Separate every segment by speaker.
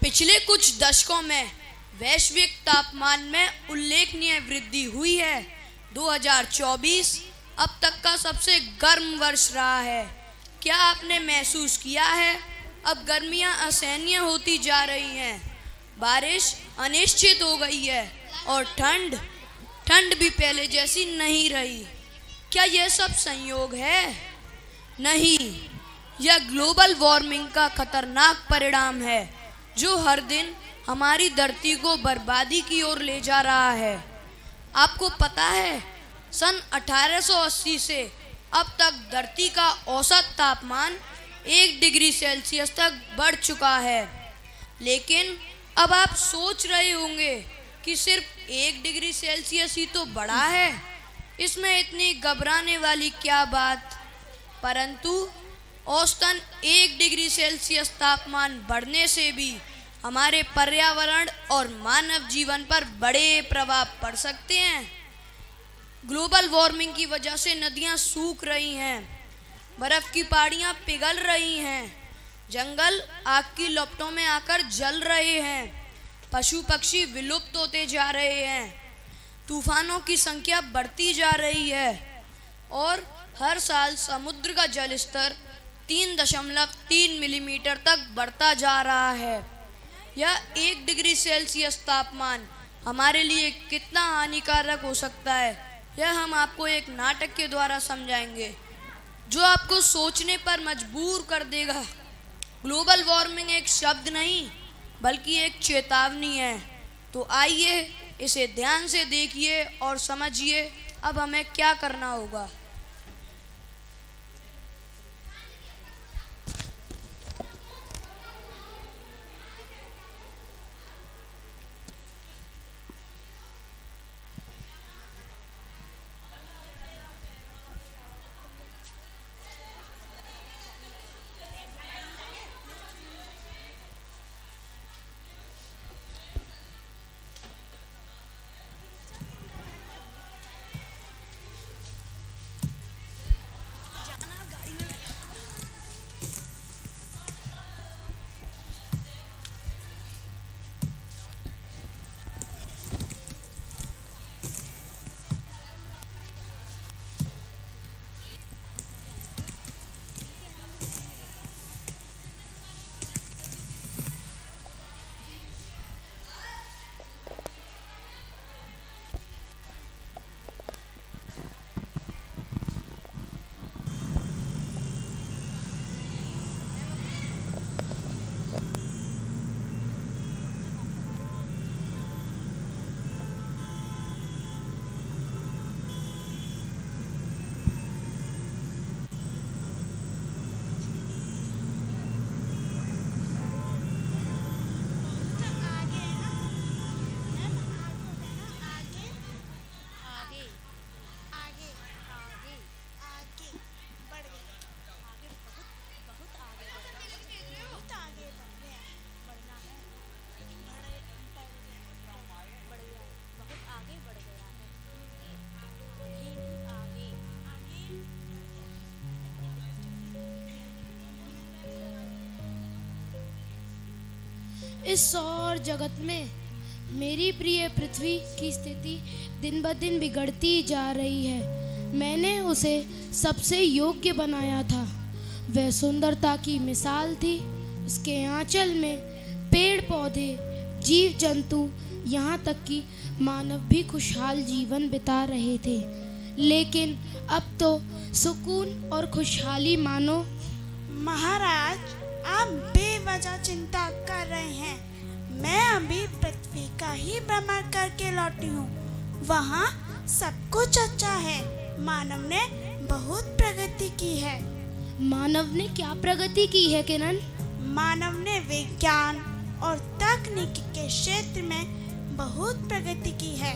Speaker 1: पिछले कुछ दशकों में वैश्विक तापमान में उल्लेखनीय वृद्धि हुई है। 2024 अब तक का सबसे गर्म वर्ष रहा है। क्या आपने महसूस किया है अब गर्मियां असहनीय होती जा रही हैं, बारिश अनिश्चित हो गई है और ठंड भी पहले जैसी नहीं रही। क्या यह सब संयोग है? नहीं, यह ग्लोबल वार्मिंग का खतरनाक परिणाम है जो हर दिन हमारी धरती को बर्बादी की ओर ले जा रहा है। आपको पता है, सन 1880 से अब तक धरती का औसत तापमान 1 डिग्री सेल्सियस तक बढ़ चुका है। लेकिन अब आप सोच रहे होंगे कि सिर्फ 1 डिग्री सेल्सियस ही तो बढ़ा है, इसमें इतनी घबराने वाली क्या बात। परंतु औसतन 1 डिग्री सेल्सियस तापमान बढ़ने से भी हमारे पर्यावरण और मानव जीवन पर बड़े प्रभाव पड़ सकते हैं। ग्लोबल वार्मिंग की वजह से नदियां सूख रही हैं, बर्फ की पहाड़ियां पिघल रही हैं, जंगल आग की लपटों में आकर जल रहे हैं, पशु पक्षी विलुप्त होते जा रहे हैं, तूफानों की संख्या बढ़ती जा रही है और हर साल समुद्र का जल स्तर 3.3 मिलीमीटर तक बढ़ता जा रहा है। यह 1 डिग्री सेल्सियस तापमान हमारे लिए कितना हानिकारक हो सकता है, यह हम आपको एक नाटक के द्वारा समझाएंगे जो आपको सोचने पर मजबूर कर देगा। ग्लोबल वार्मिंग एक शब्द नहीं बल्कि एक चेतावनी है। तो आइए इसे ध्यान से देखिए और समझिए अब हमें क्या करना होगा।
Speaker 2: इस सौर जगत में मेरी प्रिय पृथ्वी की स्थिति दिन ब दिन बिगड़ती जा रही है। मैंने उसे सबसे योग्य बनाया था, वह सुंदरता की मिसाल थी। उसके आंचल में पेड़ पौधे, जीव जंतु, यहाँ तक कि मानव भी खुशहाल जीवन बिता रहे थे। लेकिन अब तो सुकून और खुशहाली मानो।
Speaker 3: महाराज, आप बेवजह चिंता कर रहे हैं। मैं अभी पृथ्वी का ही भ्रमण करके लौटी हूँ। वहाँ सब कुछ अच्छा है। मानव ने बहुत प्रगति की है।
Speaker 2: मानव ने क्या प्रगति की है किरण?
Speaker 3: मानव ने विज्ञान और तकनीक के क्षेत्र में बहुत प्रगति की है।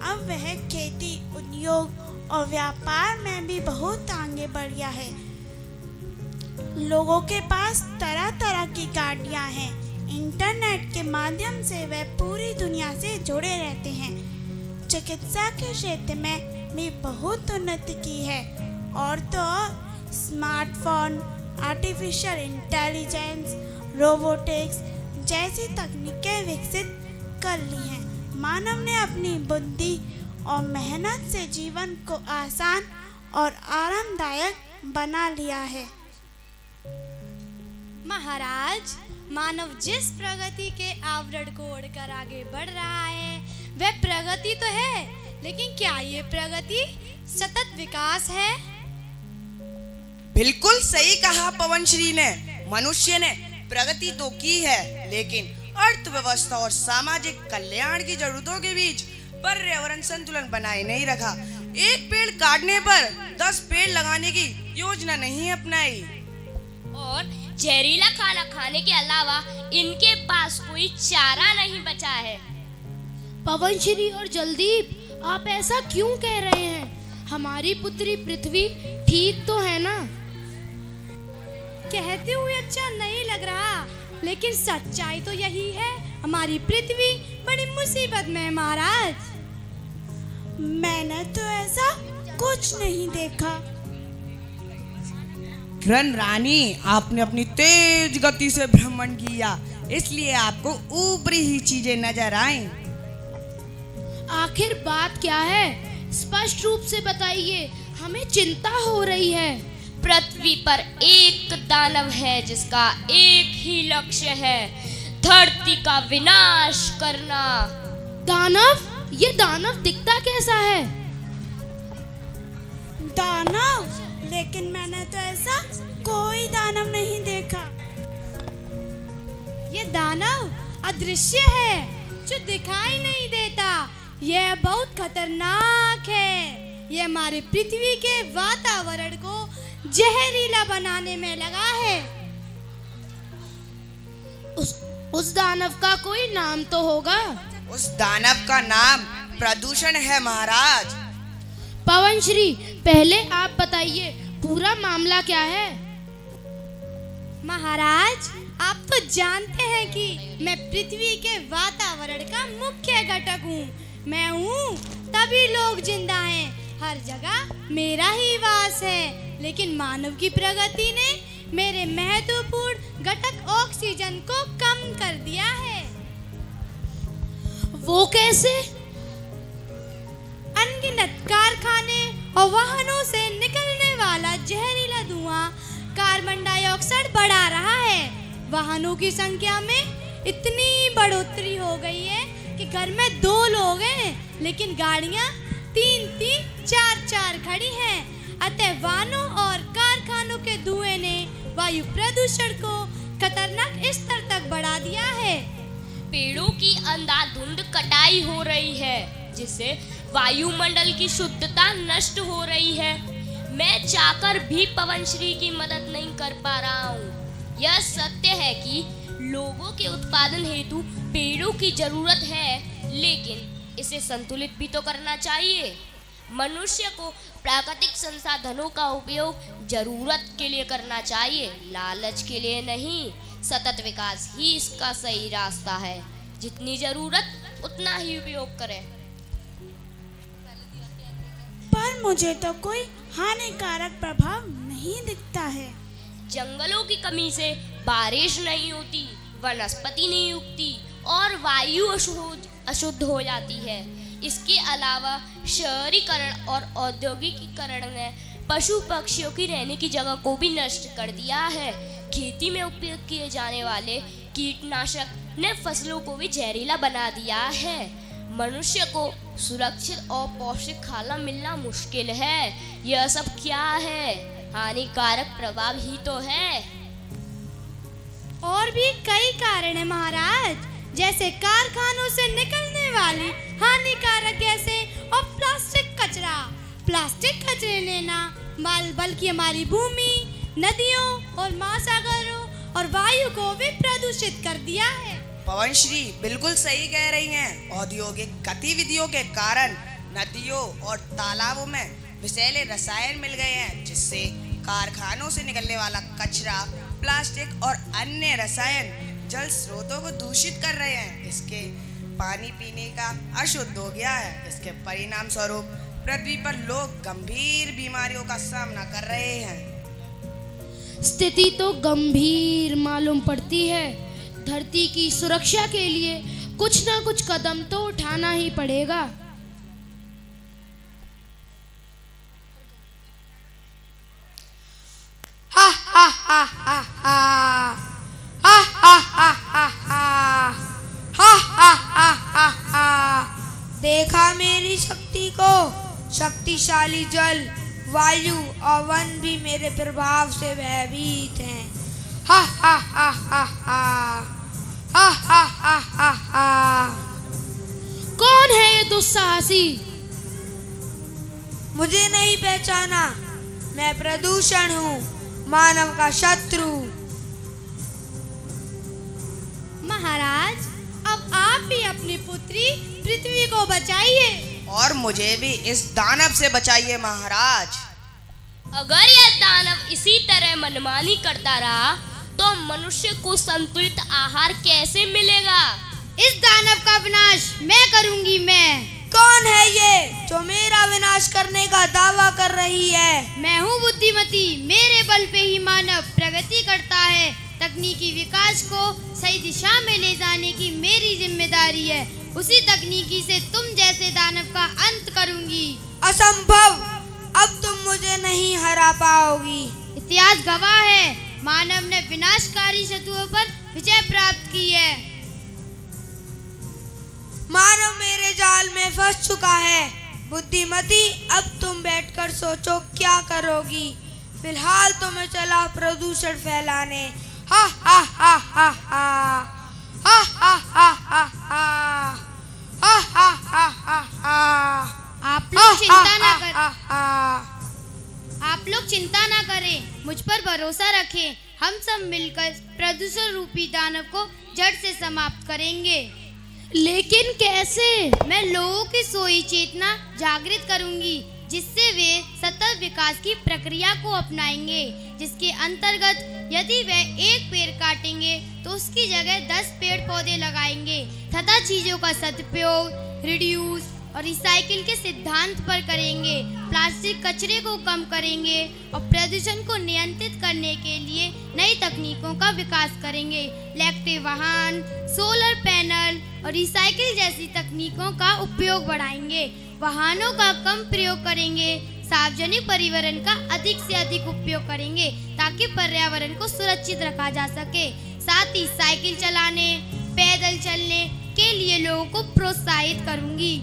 Speaker 3: अब वह खेती, उद्योग और व्यापार में भी बहुत आगे बढ़ गया है। लोगों के पास तरह तरह की गाड़ियां हैं। इंटरनेट के माध्यम से वे पूरी दुनिया से जुड़े रहते हैं। चिकित्सा के क्षेत्र में भी बहुत उन्नति की है। और तो स्मार्टफोन, आर्टिफिशियल इंटेलिजेंस, रोबोटिक्स जैसी तकनीकें विकसित कर ली हैं। मानव ने अपनी बुद्धि और मेहनत से जीवन को आसान और आरामदायक बना लिया है।
Speaker 2: महाराज, मानव जिस प्रगति के आवरण को ओढ़कर आगे बढ़ रहा है वह प्रगति तो है, लेकिन क्या ये प्रगति सतत विकास है?
Speaker 4: बिल्कुल सही कहा पवनश्री ने। मनुष्य ने प्रगति तो की है, लेकिन अर्थव्यवस्था और सामाजिक कल्याण की जरूरतों के बीच पर्यावरण संतुलन बनाए नहीं रखा। एक पेड़ काटने पर 10 पेड़ लगाने की योजना नहीं अपनाई।
Speaker 5: और जहरीला खाना खाने के अलावा इनके पास कोई चारा नहीं बचा है।
Speaker 2: पवनश्री और जलदीप, आप ऐसा क्यों कह रहे हैं? हमारी पुत्री पृथ्वी ठीक तो है ना? कहते हुए अच्छा नहीं लग रहा, लेकिन सच्चाई तो यही है, हमारी पृथ्वी बड़ी मुसीबत में है महाराज।
Speaker 3: मैंने तो ऐसा कुछ नहीं देखा।
Speaker 4: रन रानी, आपने अपनी तेज गति से भ्रमण किया, इसलिए आपको ऊपरी ही चीजें नजर आईं।
Speaker 2: आखिर बात क्या है? स्पष्ट रूप से बताइए, हमें चिंता हो रही है।
Speaker 5: पृथ्वी पर एक दानव है जिसका एक ही लक्ष्य है, धरती का विनाश करना।
Speaker 2: दानव? ये दानव दिखता कैसा है?
Speaker 3: दानव? लेकिन मैंने तो ऐसा कोई दानव नहीं देखा।
Speaker 2: ये दानव अदृश्य है जो दिखाई नहीं देता। यह बहुत खतरनाक है। ये हमारी पृथ्वी के वातावरण को जहरीला बनाने में लगा है। उस दानव का कोई नाम तो होगा।
Speaker 4: उस दानव का नाम प्रदूषण है महाराज।
Speaker 2: पवनश्री, पहले आप बताइए पूरा मामला क्या है? महाराज, आप तो जानते हैं कि मैं पृथ्वी के वातावरण का मुख्य घटक हूँ। मैं हूँ तभी लोग जिंदा हैं, हर जगह मेरा ही वास है। लेकिन मानव की प्रगति ने मेरे महत्वपूर्ण घटक ऑक्सीजन को कम कर दिया है। वो कैसे? अनगिनत कारखाने और वाहनों से निकलने वाला जहरीला धुआं कार्बन डाइऑक्साइड बढ़ा रहा है। वाहनों की संख्या में इतनी बढ़ोतरी हो गई है कि घर में 2 लोग हैं, लेकिन गाड़ियां 3-3, 4-4 खड़ी हैं। अतः वाहनों और कारखानों के धुएं ने वायु प्रदूषण को खतरनाक स्तर तक बढ़ा दिया है।
Speaker 5: पेड़ों की अंधाधुंध कटाई हो रही है, जिससे वायुमंडल की शुद्धता नष्ट हो रही है। मैं चाहकर भी पवनश्री की मदद नहीं कर पा रहा हूँ। यह सत्य है कि लोगों के उत्पादन हेतु पेड़ों की जरूरत है, लेकिन इसे संतुलित भी तो करना चाहिए। मनुष्य को प्राकृतिक संसाधनों का उपयोग जरूरत के लिए करना चाहिए, लालच के लिए नहीं। सतत विकास ही इसका सही रास्ता है। जितनी जरूरत उतना ही उपयोग करें।
Speaker 3: पर मुझे तो कोई हानिकारक प्रभाव नहीं दिखता है।
Speaker 5: जंगलों की कमी से बारिश नहीं होती, वनस्पति नहीं उगती और वायु अशुद्ध हो जाती है। इसके अलावा शहरीकरण और औद्योगिकीकरण ने पशु पक्षियों की रहने की जगह को भी नष्ट कर दिया है। खेती में उपयोग किए जाने वाले कीटनाशक ने फसलों को भी जहरीला बना दिया है। मनुष्य को सुरक्षित और पौष्टिक खाना मिलना मुश्किल है। यह सब क्या है? हानिकारक प्रभाव ही तो है।
Speaker 2: और भी कई कारण है महाराज, जैसे कारखानों से निकलने वाली हानिकारक गैसें और प्लास्टिक कचरा। प्लास्टिक कचरे ने ना बल्कि हमारी भूमि, नदियों और महासागरों और वायु को भी प्रदूषित कर दिया है।
Speaker 4: पवनश्री बिल्कुल सही कह रही हैं। औद्योगिक गतिविधियों के कारण नदियों और तालाबों में विषैले रसायन मिल गए हैं, जिससे कारखानों से निकलने वाला कचरा, प्लास्टिक और अन्य रसायन जल स्रोतों को दूषित कर रहे हैं। इसके पानी पीने का अशुद्ध हो गया है। इसके परिणाम स्वरूप पृथ्वी पर लोग गंभीर बीमारियों का सामना कर रहे हैं।
Speaker 2: स्थिति तो गंभीर मालूम पड़ती है। धरती की सुरक्षा के लिए कुछ ना कुछ कदम तो उठाना ही पड़ेगा।
Speaker 1: हा हा हा हा हा हा हा हा हा हा हा हा हा हा हा। देखा मेरी शक्ति को? शक्तिशाली जल, वायु और वन भी मेरे प्रभाव से भयभीत हैं। हा हा हा हा हा हा हा हा हा हा।
Speaker 2: कौन है ये दुस्साहसी?
Speaker 1: मुझे नहीं पहचाना? मैं प्रदूषण हूँ, मानव का शत्रु।
Speaker 6: महाराज, अब आप भी अपनी पुत्री पृथ्वी को बचाइए।
Speaker 4: और मुझे भी इस दानव से बचाइए महाराज।
Speaker 5: अगर यह दानव इसी तरह मनमानी करता रहा तो मनुष्य को संतुलित आहार कैसे मिलेगा?
Speaker 6: इस दानव का विनाश मैं करूंगी। मैं
Speaker 1: कौन है ये जो मेरा विनाश करने का दावा कर रही है?
Speaker 6: मैं हूँ बुद्धिमती। मेरे बल पे ही मानव प्रगति करता है। तकनीकी विकास को सही दिशा में ले जाने की मेरी जिम्मेदारी है। उसी तकनीकी से तुम जैसे दानव का अंत करूंगी।
Speaker 1: असंभव! अब तुम मुझे नहीं हरा पाओगी।
Speaker 6: इतिहास गवाह है, मानव ने विनाशकारी शत्रुओं पर विजय प्राप्त की है।
Speaker 1: मानव मेरे जाल में फंस चुका है। बुद्धिमती, अब तुम बैठकर सोचो क्या करोगी। फिलहाल तो मैं चला प्रदूषण फैलाने। हा हा हा हा हा हा हा हा हा हा हा हा हा हा हा।
Speaker 6: आप लोग चिंता ना करें।
Speaker 1: हा।
Speaker 6: आप लोग चिंता ना करें, मुझ पर भरोसा रखें। हम सब मिलकर प्रदूषण रूपी दानव को जड़ से समाप्त करेंगे।
Speaker 2: लेकिन कैसे?
Speaker 6: मैं लोगों की सोई चेतना जागृत करूंगी, जिससे वे सतत विकास की प्रक्रिया को अपनाएंगे, जिसके अंतर्गत यदि वे एक पेड़ काटेंगे तो उसकी जगह 10 पेड़ पौधे लगाएंगे तथा चीजों का सदुपयोग, रिड्यूस और रिसाइकिल के सिद्धांत पर करेंगे। प्लास्टिक कचरे को कम करेंगे और प्रदूषण को नियंत्रित करने के लिए नई तकनीकों का विकास करेंगे। इलेक्ट्रिक वाहन, सोलर पैनल और रिसाइकिल जैसी तकनीकों का उपयोग बढ़ाएंगे। वाहनों का कम प्रयोग करेंगे। सार्वजनिक परिवहन का अधिक से अधिक उपयोग करेंगे ताकि पर्यावरण को सुरक्षित रखा जा सके। साथ ही साइकिल चलाने, पैदल चलने के लिए लोगों को प्रोत्साहित करूंगी।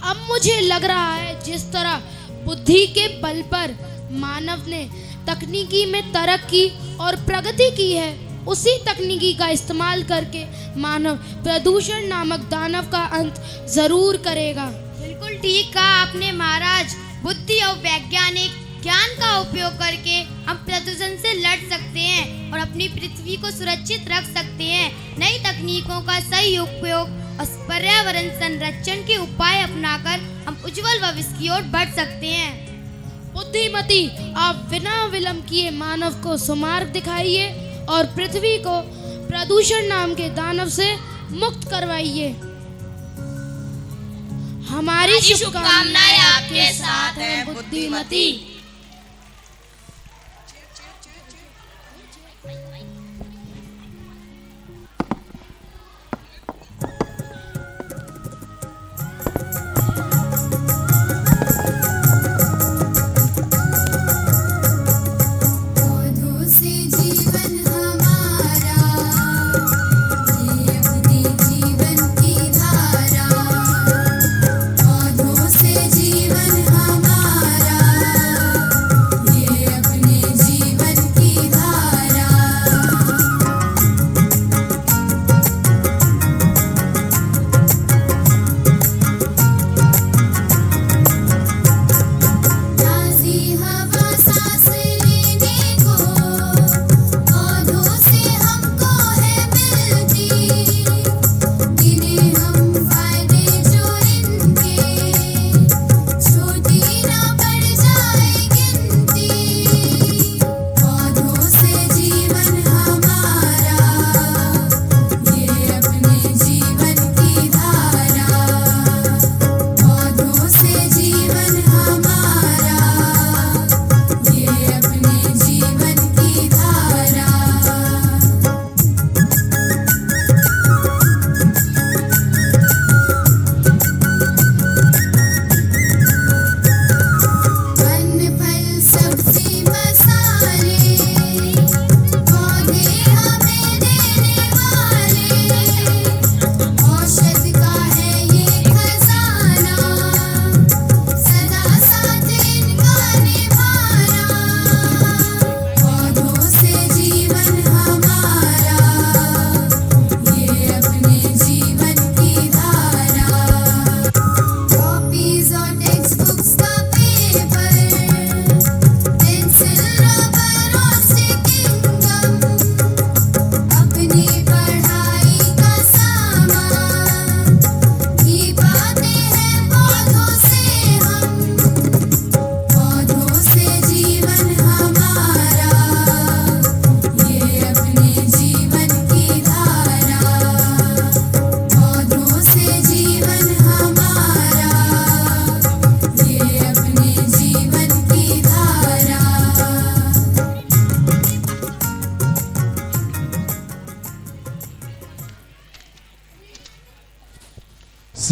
Speaker 2: अब मुझे लग रहा है जिस तरह बुद्धि के बल पर मानव ने तकनीकी में तरक्की और प्रगति की है, उसी तकनीकी का इस्तेमाल करके मानव प्रदूषण नामक दानव का अंत जरूर करेगा।
Speaker 6: बिल्कुल ठीक कहा आपने महाराज। बुद्धि और वैज्ञानिक ज्ञान का उपयोग करके हम प्रदूषण से लड़ सकते हैं और अपनी पृथ्वी को सुरक्षित रख सकते हैं। नई तकनीकों का सही उपयोग और पर्यावरण संरक्षण के उपाय अपनाकर हम उज्जवल भविष्य की ओर बढ़ सकते हैं।
Speaker 2: बुद्धिमती, आप बिना विलंब किए मानव को सुमार्ग दिखाइए और पृथ्वी को प्रदूषण नाम के दानव से मुक्त करवाइए। हमारी
Speaker 5: शुभकामनाएं आपके साथ हैं
Speaker 2: बुद्धिमती।
Speaker 7: जीवन हमारा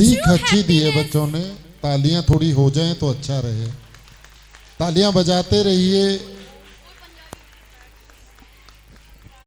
Speaker 7: सीख
Speaker 3: True
Speaker 7: अच्छी दी है
Speaker 3: happiness-
Speaker 7: बच्चों ने। तालियां थोड़ी हो जाएं तो अच्छा रहे। तालियां बजाते रहिए।